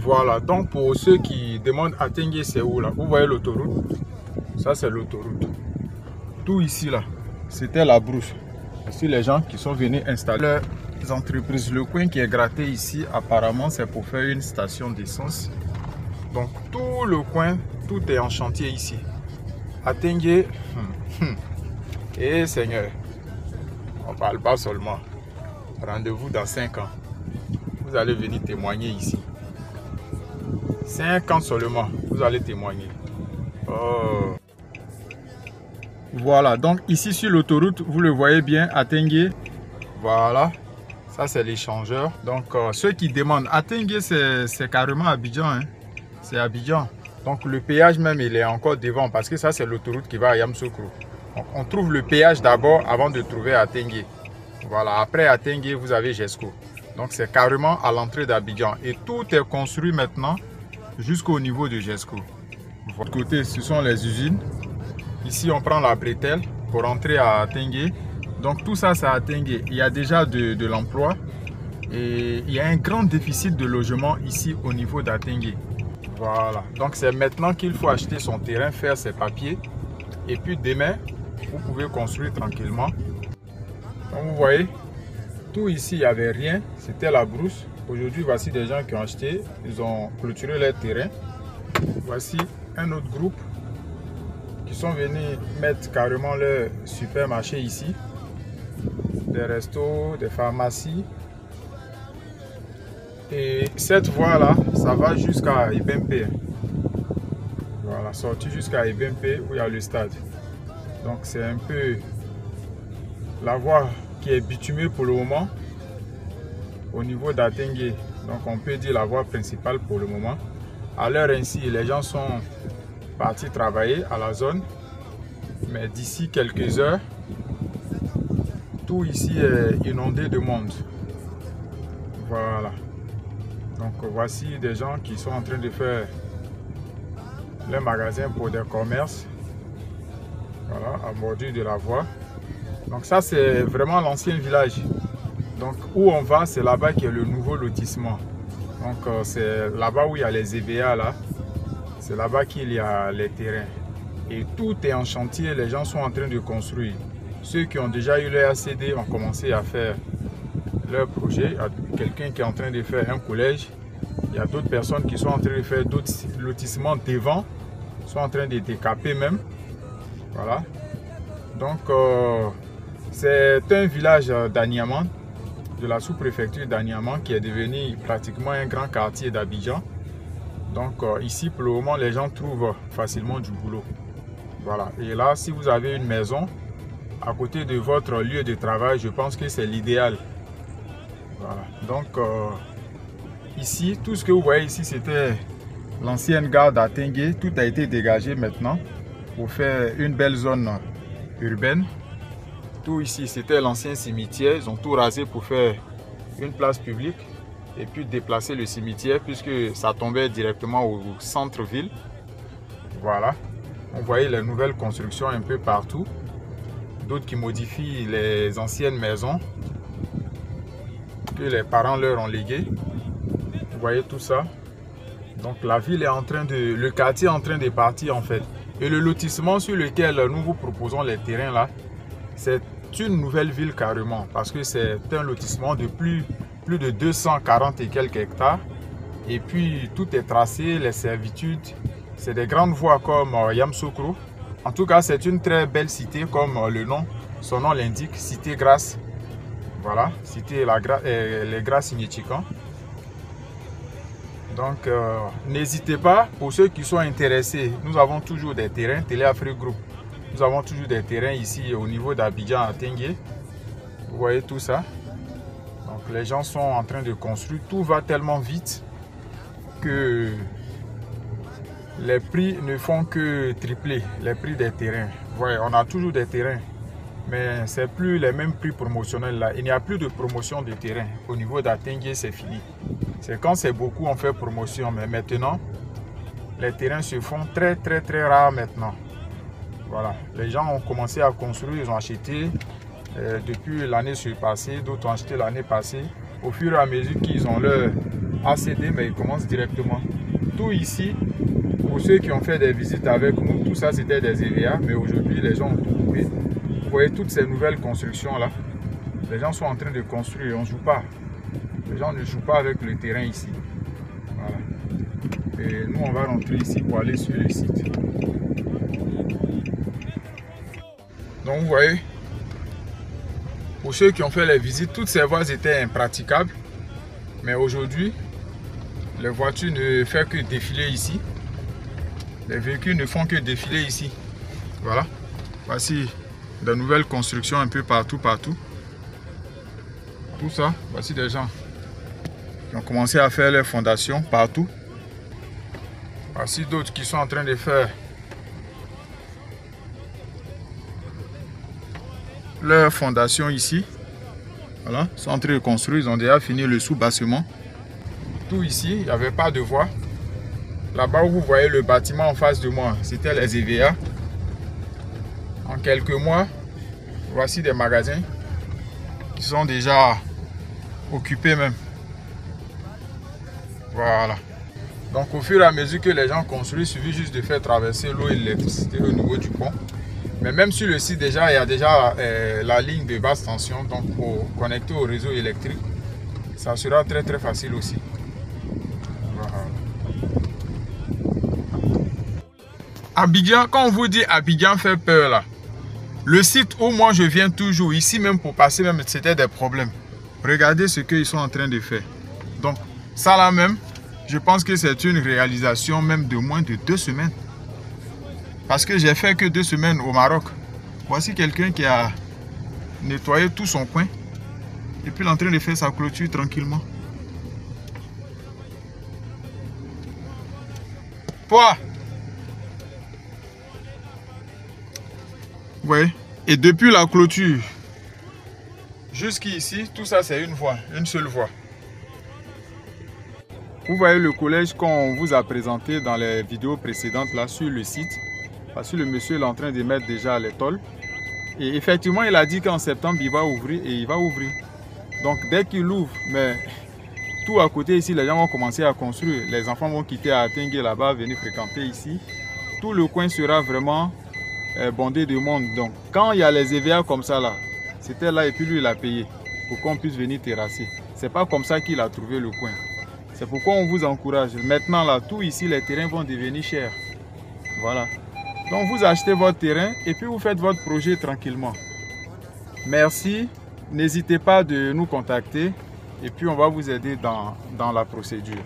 Voilà, donc pour ceux qui demandent à Tengue, c'est où là? Vous voyez l'autoroute? Ça, c'est l'autoroute. Tout ici là, c'était la brousse. Ici, les gens qui sont venus installer leurs entreprises. Le coin qui est gratté ici, apparemment, c'est pour faire une station d'essence. Donc, tout le coin, tout est en chantier ici. À Tengue, et Seigneur, on ne parle pas seulement. Rendez-vous dans 5 ans. Vous allez venir témoigner ici. 5 ans seulement, vous allez témoigner. Oh. Voilà, donc ici sur l'autoroute, vous le voyez bien, à Tengue. Voilà, ça c'est l'échangeur. Donc ceux qui demandent, à Tengue c'est carrément Abidjan. Hein. C'est Abidjan. Donc le péage même, il est encore devant parce que ça c'est l'autoroute qui va à Yamoussoukro. Donc on trouve le péage d'abord avant de trouver à Tengue. Voilà, après à Tengue, vous avez Jesco. Donc c'est carrément à l'entrée d'Abidjan. Et tout est construit maintenant jusqu'au niveau de Jesco. De votre côté, ce sont les usines. Ici, on prend la bretelle pour entrer à Tengue. Donc tout ça, c'est à Tengue. Il y a déjà de l'emploi. Et il y a un grand déficit de logement ici au niveau d'Atengue. Voilà. Donc c'est maintenant qu'il faut acheter son terrain, faire ses papiers. Et puis demain, vous pouvez construire tranquillement. Comme vous voyez, tout ici, il n'y avait rien. C'était la brousse. Aujourd'hui, voici des gens qui ont acheté. Ils ont clôturé leur terrain. Voici un autre groupe qui sont venus mettre carrément leur supermarché ici. Des restos, des pharmacies. Et cette voie-là, ça va jusqu'à Ibempe. Voilà, sorti jusqu'à Ibempe où il y a le stade. Donc c'est un peu la voie qui est bitumée pour le moment au niveau d'Atengue. Donc on peut dire la voie principale pour le moment. À l'heure ainsi, les gens sont partis travailler à la zone. Mais d'ici quelques heures, tout ici est inondé de monde. Voilà. Donc voici des gens qui sont en train de faire les magasins pour des commerces. Voilà, à bordure de la voie. Donc ça c'est vraiment l'ancien village. Donc où on va, c'est là-bas qui est le nouveau lotissement. Donc c'est là-bas où il y a les EVA là. C'est là-bas qu'il y a les terrains. Et tout est en chantier, les gens sont en train de construire. Ceux qui ont déjà eu leur ACD ont commencé à faire leur projet. Il y a quelqu'un qui est en train de faire un collège. Il y a d'autres personnes qui sont en train de faire d'autres lotissements devant. Sont en train de décaper même. Voilà. Donc c'est un village d'Aniaman, de la sous-préfecture d'Aniaman, qui est devenu pratiquement un grand quartier d'Abidjan. Donc ici pour le moment les gens trouvent facilement du boulot. Voilà. Et là si vous avez une maison à côté de votre lieu de travail, je pense que c'est l'idéal. Voilà. Donc ici, tout ce que vous voyez ici, c'était l'ancienne gare d'Atengue. Tout a été dégagé maintenant pour faire une belle zone urbaine. Tout ici, c'était l'ancien cimetière. Ils ont tout rasé pour faire une place publique et puis déplacer le cimetière puisque ça tombait directement au centre-ville. Voilà. On voyait les nouvelles constructions un peu partout. D'autres qui modifient les anciennes maisons que les parents leur ont léguées. Vous voyez tout ça. Donc la ville est en train de... Le quartier est en train de partir en fait. Et le lotissement sur lequel nous vous proposons les terrains là, c'est une nouvelle ville carrément. Parce que c'est un lotissement de plus de 240 et quelques hectares. Et puis tout est tracé, les servitudes. C'est des grandes voies comme Yamoussoukro. En tout cas, c'est une très belle cité comme son nom l'indique, Cité Grasse. Voilà, Cité les Grasses Significants. Donc, n'hésitez pas, pour ceux qui sont intéressés, nous avons toujours des terrains, Télé Afrique Group. Nous avons toujours des terrains ici au niveau d'Abidjan à Tengue. Vous voyez tout ça. Donc, les gens sont en train de construire. Tout va tellement vite que les prix ne font que tripler, les prix des terrains. Vous voyez, on a toujours des terrains, mais ce n'est plus les mêmes prix promotionnels là. Il n'y a plus de promotion de terrain. Au niveau d'Atengue, c'est fini. C'est quand c'est beaucoup, on fait promotion. Mais maintenant, les terrains se font très rares maintenant. Voilà. Les gens ont commencé à construire, ils ont acheté depuis l'année passée. D'autres ont acheté l'année passée. Au fur et à mesure qu'ils ont leur à céder, mais il commence directement. Tout ici, pour ceux qui ont fait des visites avec nous, tout ça c'était des EVA, mais aujourd'hui les gens ont tout coupé. Vous voyez toutes ces nouvelles constructions là, les gens sont en train de construire, on ne joue pas. Les gens ne jouent pas avec le terrain ici. Voilà. Et nous on va rentrer ici pour aller sur le site. Donc vous voyez, pour ceux qui ont fait les visites, toutes ces voies étaient impraticables. Mais aujourd'hui, les voitures ne font que défiler ici. Les véhicules ne font que défiler ici. Voilà. Voici de nouvelles constructions un peu partout. Tout ça, voici des gens qui ont commencé à faire leurs fondations partout. Voici d'autres qui sont en train de faire leur fondation ici. Voilà, ils sont en train de construire, ils ont déjà fini le sous-bassement. Tout ici, il n'y avait pas de voie. Là-bas où vous voyez le bâtiment en face de moi, c'était les EVA. En quelques mois, voici des magasins qui sont déjà occupés même. Voilà. Donc au fur et à mesure que les gens construisent, il suffit juste de faire traverser l'eau et l'électricité au niveau du pont. Mais même sur le site déjà, il y a déjà la ligne de basse tension. Donc pour connecter au réseau électrique, ça sera très facile aussi. Voilà. Abidjan, quand on vous dit Abidjan fait peur là, le site où moi je viens toujours, ici même pour passer, même c'était des problèmes. Regardez ce qu'ils sont en train de faire. Donc ça là même, je pense que c'est une réalisation même de moins de 2 semaines. Parce que j'ai fait que 2 semaines au Maroc. Voici quelqu'un qui a nettoyé tout son coin. Et puis il est en train de faire sa clôture tranquillement. Quoi? Oui. Et depuis la clôture jusqu'ici, tout ça c'est une voie, une seule voie. Vous voyez le collège qu'on vous a présenté dans les vidéos précédentes là sur le site. Parce que le monsieur est en train de mettre déjà les tôles. Et effectivement, il a dit qu'en septembre, il va ouvrir et il va ouvrir. Donc dès qu'il ouvre, mais tout à côté ici, les gens vont commencer à construire. Les enfants vont quitter Atengue là-bas, venir fréquenter ici. Tout le coin sera vraiment bondé de monde. Donc quand il y a les EVA comme ça là, c'était là et puis lui il a payé pour qu'on puisse venir terrasser. C'est pas comme ça qu'il a trouvé le coin. C'est pourquoi on vous encourage. Maintenant là, tout ici, les terrains vont devenir chers. Voilà. Donc vous achetez votre terrain et puis vous faites votre projet tranquillement. Merci. N'hésitez pas de nous contacter et puis on va vous aider dans la procédure.